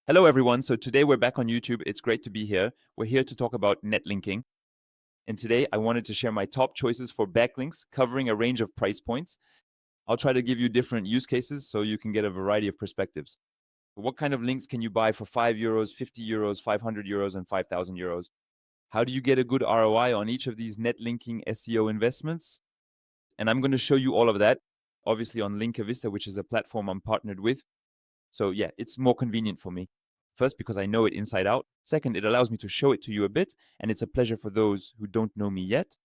Hello, everyone. So today we're back on YouTube. It's great to be here. We're here to talk about net linking. And today I wanted to share my top choices for backlinks covering a range of price points. I'll try to give you different use cases so you can get a variety of perspectives. What kind of links can you buy for €5, €50, €500, and €5,000? How do you get a good ROI on each of these net linking SEO investments? And I'm going to show you all of that, obviously on Linkavista, which is a platform I'm partnered with. So yeah, it's more convenient for me. First, because I know it inside out. Second, it allows me to show it to you a bit, and it's a pleasure for those who don't know me yet.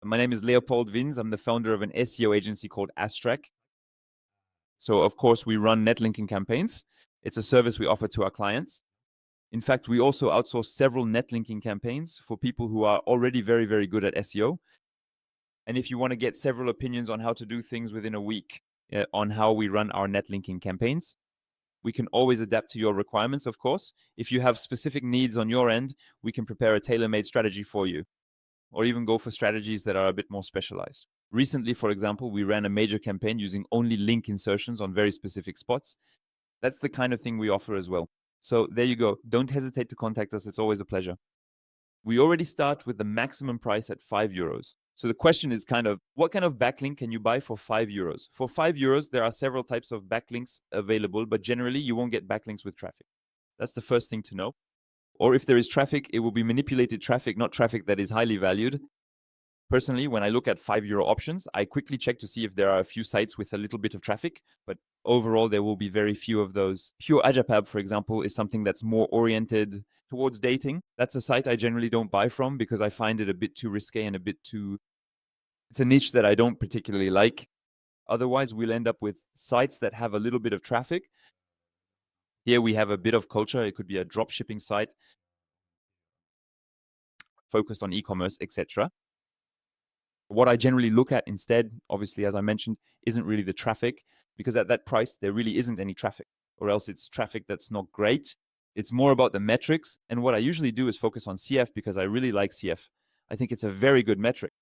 My name is Leopold Vins. I'm the founder of an SEO agency called Astrak. So of course, we run net linking campaigns. It's a service we offer to our clients. In fact, we also outsource several net linking campaigns for people who are already very, very good at SEO. And if you want to get several opinions on how to do things within a week on how we run our net linking campaigns, we can always adapt to your requirements, of course. If you have specific needs on your end, we can prepare a tailor-made strategy for you, or even go for strategies that are a bit more specialized. Recently, for example, we ran a major campaign using only link insertions on very specific spots. That's the kind of thing we offer as well. So there you go. Don't hesitate to contact us. It's always a pleasure. We already start with the maximum price at €5. So the question is kind of, what kind of backlink can you buy for €5? For €5, there are several types of backlinks available, but generally you won't get backlinks with traffic. That's the first thing to know. Or if there is traffic, it will be manipulated traffic, not traffic that is highly valued. Personally, when I look at €5 options, I quickly check to see if there are a few sites with a little bit of traffic, but overall, there will be very few of those. Pure Ajapab, for example, is something that's more oriented towards dating. That's a site I generally don't buy from because I find it a bit too risque and a bit too... It's a niche that I don't particularly like. Otherwise, we'll end up with sites that have a little bit of traffic. Here we have a bit of culture. It could be a drop shipping site focused on e-commerce, etc. What I generally look at instead, obviously, as I mentioned, isn't really the traffic, because at that price, there really isn't any traffic, or else it's traffic that's not great. It's more about the metrics. And what I usually do is focus on CF because I really like CF. I think it's a very good metric.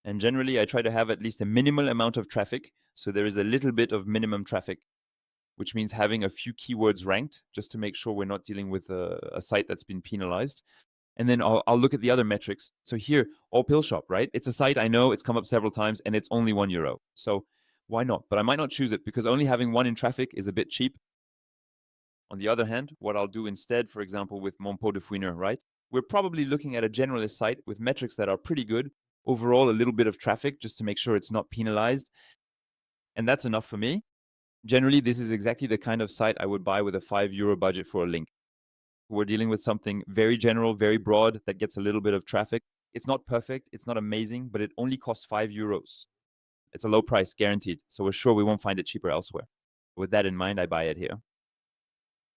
And generally, I try to have at least a minimal amount of traffic. So there is a little bit of minimum traffic, which means having a few keywords ranked just to make sure we're not dealing with a site that's been penalized. And then I'll look at the other metrics. So here, All Pill Shop, right? It's a site I know, it's come up several times, and it's only €1. So why not? But I might not choose it because only having one in traffic is a bit cheap. On the other hand, what I'll do instead, for example, with Mon Pot de Fouineur, right? We're probably looking at a generalist site with metrics that are pretty good. Overall, a little bit of traffic just to make sure it's not penalized. And that's enough for me. Generally, this is exactly the kind of site I would buy with a €5 budget for a link. We're dealing with something very general, very broad, that gets a little bit of traffic. It's not perfect, it's not amazing, but it only costs €5. It's a low price, guaranteed. So we're sure we won't find it cheaper elsewhere. With that in mind, I buy it here.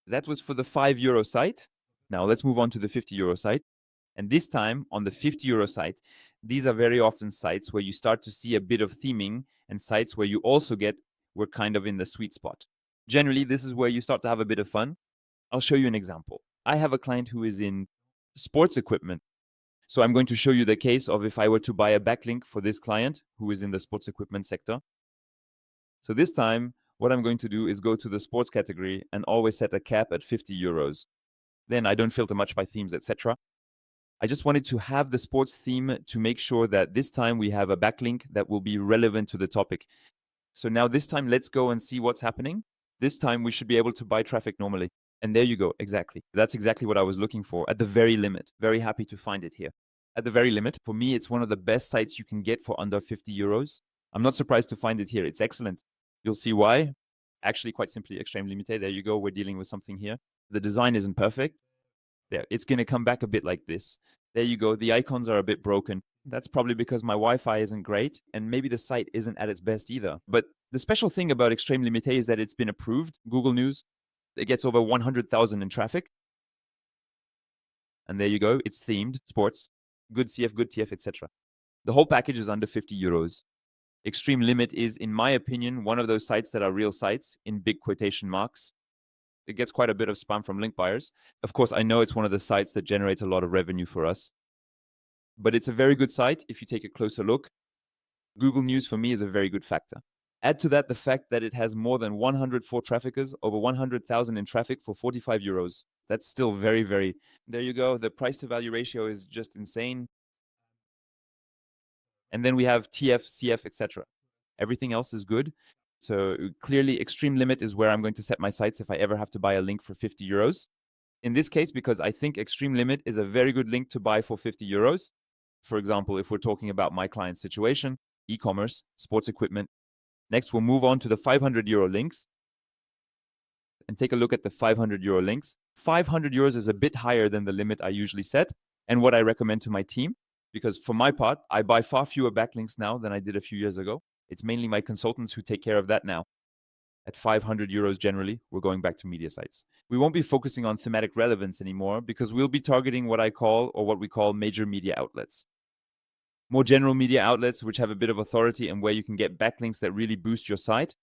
That was for the €5 site. Now let's move on to the €50 site. And this time on the €50 site, these are very often sites where you start to see a bit of theming, and sites where you also we're kind of in the sweet spot. Generally, this is where you start to have a bit of fun. I'll show you an example. I have a client who is in sports equipment. So I'm going to show you the case of if I were to buy a backlink for this client who is in the sports equipment sector. So this time, what I'm going to do is go to the sports category and always set a cap at €50. Then I don't filter much by themes, etc. I just wanted to have the sports theme to make sure that this time we have a backlink that will be relevant to the topic. So now this time, let's go and see what's happening. This time we should be able to buy traffic normally. And there you go, exactly. That's exactly what I was looking for at the very limit. Very happy to find it here. At the very limit, for me, it's one of the best sites you can get for under €50. I'm not surprised to find it here. It's excellent. You'll see why. Actually, quite simply, Extrême Limite. There you go. We're dealing with something here. The design isn't perfect. There, it's going to come back a bit like this. There you go. The icons are a bit broken. That's probably because my Wi-Fi isn't great, and maybe the site isn't at its best either. But the special thing about Extrême Limite is that it's been approved. Google News, it gets over 100,000 in traffic. And there you go. It's themed, sports, good CF, good TF, etc. The whole package is under €50. Extreme Limit is, in my opinion, one of those sites that are real sites in big quotation marks. It gets quite a bit of spam from link buyers. Of course, I know it's one of the sites that generates a lot of revenue for us. But it's a very good site if you take a closer look. Google News for me is a very good factor. Add to that the fact that it has more than 104 traffickers, over 100,000 in traffic for 45 euros. That's still very, very, there you go. The price to value ratio is just insane. And then we have TF, CF, etc. Everything else is good. So clearly Extreme Limit is where I'm going to set my sights if I ever have to buy a link for 50 euros. In this case, because I think Extreme Limit is a very good link to buy for 50 euros. For example, if we're talking about my client's situation, e-commerce, sports equipment. Next, we'll move on to the 500 euro links and take a look at the 500 euro links. 500 euros is a bit higher than the limit I usually set and what I recommend to my team, because for my part, I buy far fewer backlinks now than I did a few years ago. It's mainly my consultants who take care of that now. At 500 euros generally, we're going back to media sites. We won't be focusing on thematic relevance anymore because we'll be targeting what I call, or what we call, major media outlets. More general media outlets which have a bit of authority and where you can get backlinks that really boost your site.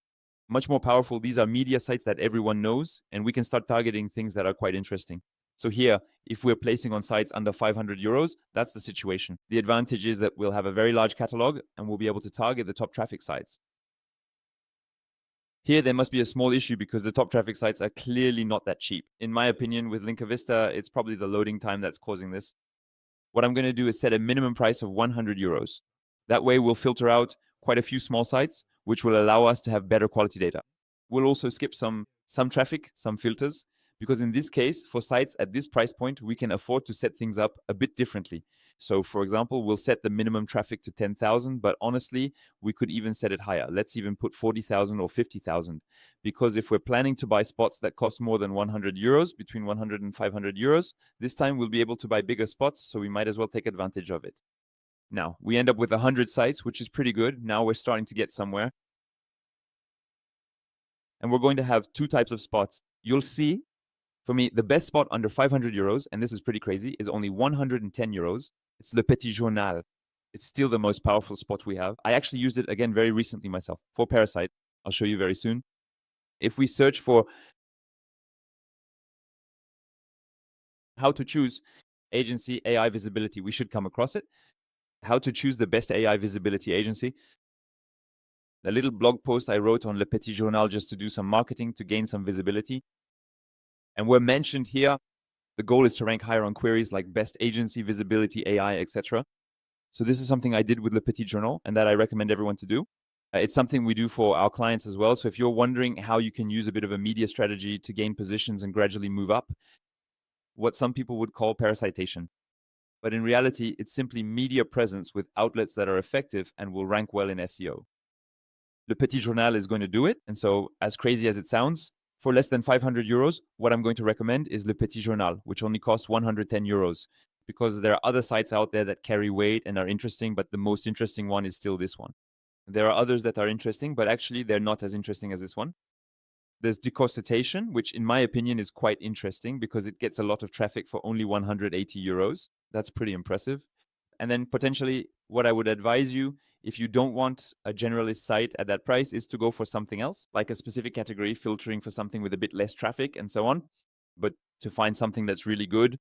Much more powerful, these are media sites that everyone knows, and we can start targeting things that are quite interesting. So here, if we're placing on sites under 500 euros, that's the situation. The advantage is that we'll have a very large catalog and we'll be able to target the top traffic sites. Here, there must be a small issue because the top traffic sites are clearly not that cheap. In my opinion, with Linka Vista, it's probably the loading time that's causing this. What I'm going to do is set a minimum price of 100 euros. That way, we'll filter out quite a few small sites, which will allow us to have better quality data. We'll also skip some traffic, some filters, because in this case, for sites at this price point, we can afford to set things up a bit differently. So for example, we'll set the minimum traffic to 10,000, but honestly, we could even set it higher. Let's even put 40,000 or 50,000, because if we're planning to buy spots that cost more than 100 euros, between 100 and 500 euros, this time we'll be able to buy bigger spots, so we might as well take advantage of it. Now, we end up with 100 sites, which is pretty good. Now we're starting to get somewhere. And we're going to have two types of spots. You'll see, for me, the best spot under 500 euros, and this is pretty crazy, is only 110 euros. It's Le Petit Journal. It's still the most powerful spot we have. I actually used it again very recently myself for Parasite. I'll show you very soon. If we search for how to choose agency AI visibility, we should come across it. How to choose the best AI visibility agency. The little blog post I wrote on Le Petit Journal just to do some marketing to gain some visibility. And we're mentioned here. The goal is to rank higher on queries like best agency, visibility, AI, etc. So this is something I did with Le Petit Journal and that I recommend everyone to do. It's something we do for our clients as well. So if you're wondering how you can use a bit of a media strategy to gain positions and gradually move up, what some people would call parasitation. But in reality, it's simply media presence with outlets that are effective and will rank well in SEO. Le Petit Journal is going to do it. And so, as crazy as it sounds, for less than 500 euros, what I'm going to recommend is Le Petit Journal, which only costs 110 euros, because there are other sites out there that carry weight and are interesting, but the most interesting one is still this one. There are others that are interesting, but actually they're not as interesting as this one. There's Decossetation, which in my opinion is quite interesting because it gets a lot of traffic for only 180 euros. That's pretty impressive. And then potentially what I would advise you, if you don't want a generalist site at that price, is to go for something else, like a specific category, filtering for something with a bit less traffic and so on. But to find something that's really good,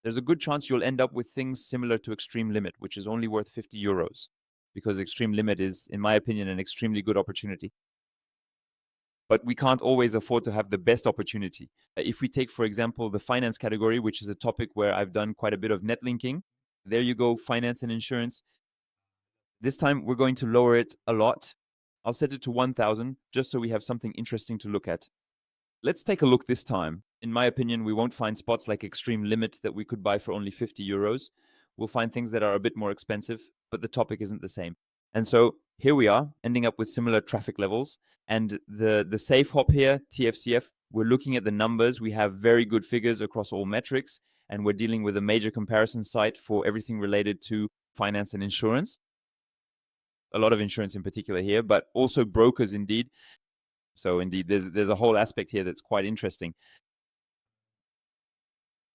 there's a good chance you'll end up with things similar to Extreme Limit, which is only worth 50 euros, because Extreme Limit is, in my opinion, an extremely good opportunity. But we can't always afford to have the best opportunity. If we take, for example, the finance category, which is a topic where I've done quite a bit of net linking, there you go, finance and insurance. This time we're going to lower it a lot. I'll set it to 1,000 just so we have something interesting to look at. Let's take a look this time. In my opinion, we won't find spots like Extreme Limit that we could buy for only 50 euros. We'll find things that are a bit more expensive, but the topic isn't the same. And so here we are, ending up with similar traffic levels. And the safe hop here, TFCF, we're looking at the numbers. We have very good figures across all metrics, and we're dealing with a major comparison site for everything related to finance and insurance. A lot of insurance in particular here, but also brokers indeed. So indeed, there's a whole aspect here that's quite interesting.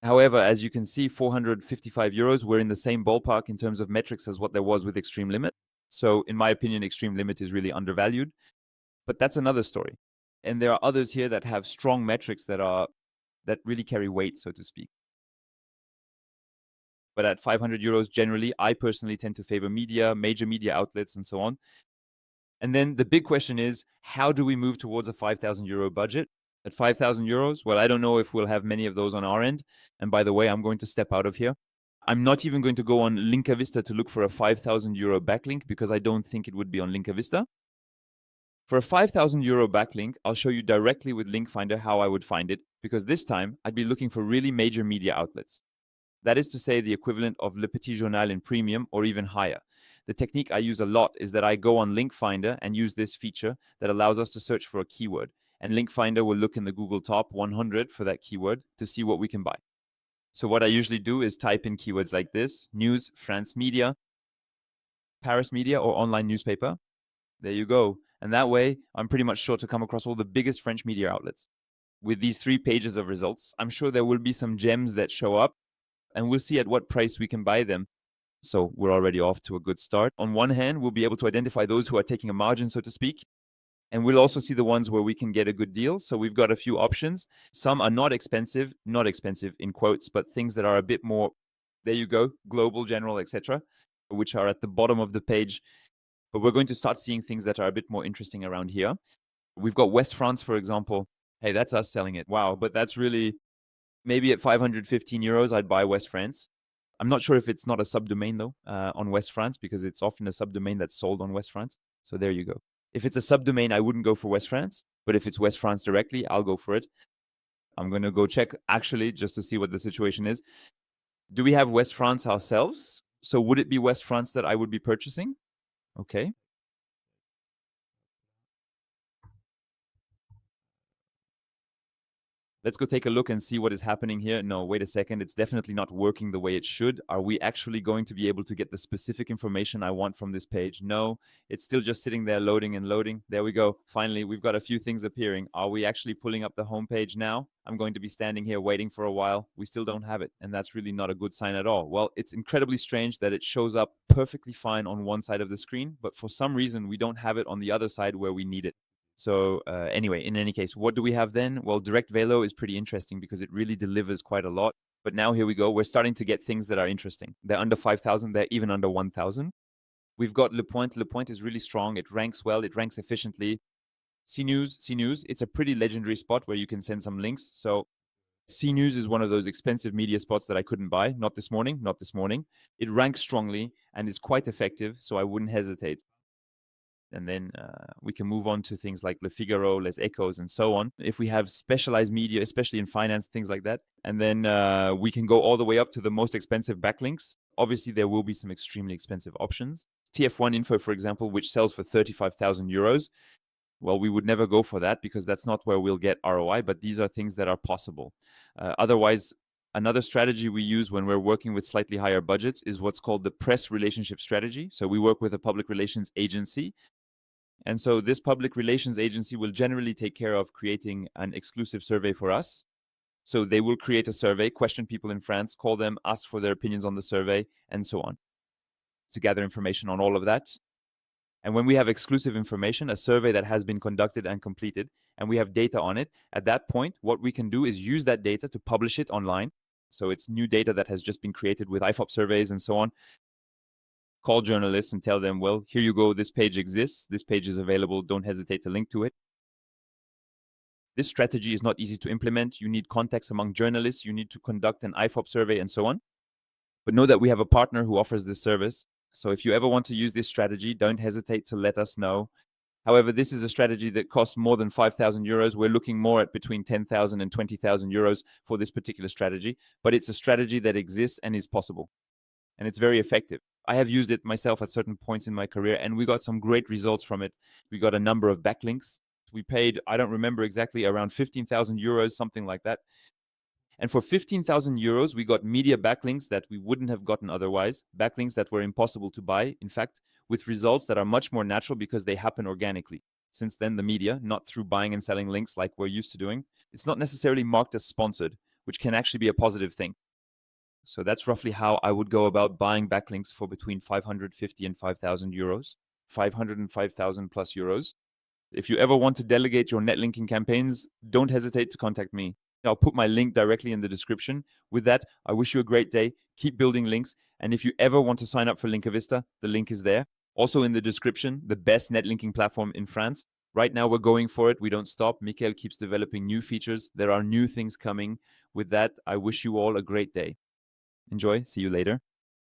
However, as you can see, 455 euros, we're in the same ballpark in terms of metrics as what there was with Extreme Limit. So in my opinion, Extreme Limit is really undervalued, but that's another story. And there are others here that have strong metrics that really carry weight, so to speak. But at 500 euros, generally, I personally tend to favor media, major media outlets, and so on. And then the big question is, how do we move towards a 5,000 euro budget? At 5,000 euros, well, I don't know if we'll have many of those on our end. And by the way, I'm going to step out of here. I'm not even going to go on Linkavista to look for a 5,000 euro backlink because I don't think it would be on Linkavista. For a 5,000 euro backlink, I'll show you directly with Linkfinder how I would find it, because this time I'd be looking for really major media outlets. That is to say, the equivalent of Le Petit Journal in premium or even higher. The technique I use a lot is that I go on Linkfinder and use this feature that allows us to search for a keyword. And Linkfinder will look in the Google Top 100 for that keyword to see what we can buy. So what I usually do is type in keywords like this: news, France media, Paris media, or online newspaper. There you go. And that way, I'm pretty much sure to come across all the biggest French media outlets. With these 3 pages of results, I'm sure there will be some gems that show up, and we'll see at what price we can buy them. So we're already off to a good start. On one hand, we'll be able to identify those who are taking a margin, so to speak. And we'll also see the ones where we can get a good deal. So we've got a few options. Some are not expensive in quotes, but things that are a bit more, there you go, global, general, etc., which are at the bottom of the page. But we're going to start seeing things that are a bit more interesting around here. We've got Ouest-France, for example. Hey, that's us selling it. Wow, but that's really, maybe at 515 euros, I'd buy Ouest-France. I'm not sure if it's not a subdomain, though, on Ouest-France, because it's often a subdomain that's sold on Ouest-France. So there you go. If it's a subdomain, I wouldn't go for Ouest-France, but if it's Ouest-France directly, I'll go for it. I'm going to go check, actually, just to see what the situation is. Do we have Ouest-France ourselves? So would it be Ouest-France that I would be purchasing? Okay. Let's go take a look and see what is happening here. No, wait a second. It's definitely not working the way it should. Are we actually going to be able to get the specific information I want from this page? No, it's still just sitting there loading and loading. There we go. Finally, we've got a few things appearing. Are we actually pulling up the homepage now? I'm going to be standing here waiting for a while. We still don't have it. And that's really not a good sign at all. Well, it's incredibly strange that it shows up perfectly fine on one side of the screen, but for some reason, we don't have it on the other side where we need it. So anyway, in any case, what do we have then? Well, Direct Velo is pretty interesting because it really delivers quite a lot. But now here we go. We're starting to get things that are interesting. They're under 5,000. They're even under 1,000. We've got Le Point. Le Point is really strong. It ranks well. It ranks efficiently. CNews. It's a pretty legendary spot where you can send some links. So CNews is one of those expensive media spots that I couldn't buy. Not this morning. It ranks strongly and is quite effective. So I wouldn't hesitate. And then we can move on to things like Le Figaro, Les Echos, and so on. If we have specialized media, especially in finance, things like that. And then we can go all the way up to the most expensive backlinks. Obviously, there will be some extremely expensive options. TF1 Info, for example, which sells for 35,000 euros. Well, we would never go for that because that's not where we'll get ROI, but these are things that are possible. Otherwise, another strategy we use when we're working with slightly higher budgets is what's called the press relationship strategy. So we work with a public relations agency. And so this public relations agency will generally take care of creating an exclusive survey for us. So they will create a survey, question people in France, call them, ask for their opinions on the survey, and so on, to gather information on all of that. And when we have exclusive information, a survey that has been conducted and completed, and we have data on it, at that point, what we can do is use that data to publish it online. So it's new data that has just been created with IFOP surveys and so on. Call journalists and tell them, well, here you go, this page exists, this page is available, don't hesitate to link to it. This strategy is not easy to implement. You need contacts among journalists, you need to conduct an IFOP survey and so on. But know that we have a partner who offers this service. So if you ever want to use this strategy, don't hesitate to let us know. However, this is a strategy that costs more than 5,000 euros. We're looking more at between 10,000 and 20,000 euros for this particular strategy. But it's a strategy that exists and is possible. And it's very effective. I have used it myself at certain points in my career, and we got some great results from it. We got a number of backlinks. We paid, I don't remember exactly, around 15,000 euros, something like that. And for 15,000 euros, we got media backlinks that we wouldn't have gotten otherwise, backlinks that were impossible to buy, in fact, with results that are much more natural because they happen organically. Since then, the media, not through buying and selling links like we're used to doing, it's not necessarily marked as sponsored, which can actually be a positive thing. So that's roughly how I would go about buying backlinks for between 550 and 5,000 euros, 500 and 5,000 plus euros. If you ever want to delegate your netlinking campaigns, don't hesitate to contact me. I'll put my link directly in the description. With that, I wish you a great day. Keep building links. And if you ever want to sign up for Linkavista, the link is there. Also in the description, the best netlinking platform in France. Right now, we're going for it. We don't stop. Michael keeps developing new features. There are new things coming. With that, I wish you all a great day. Enjoy. See you later.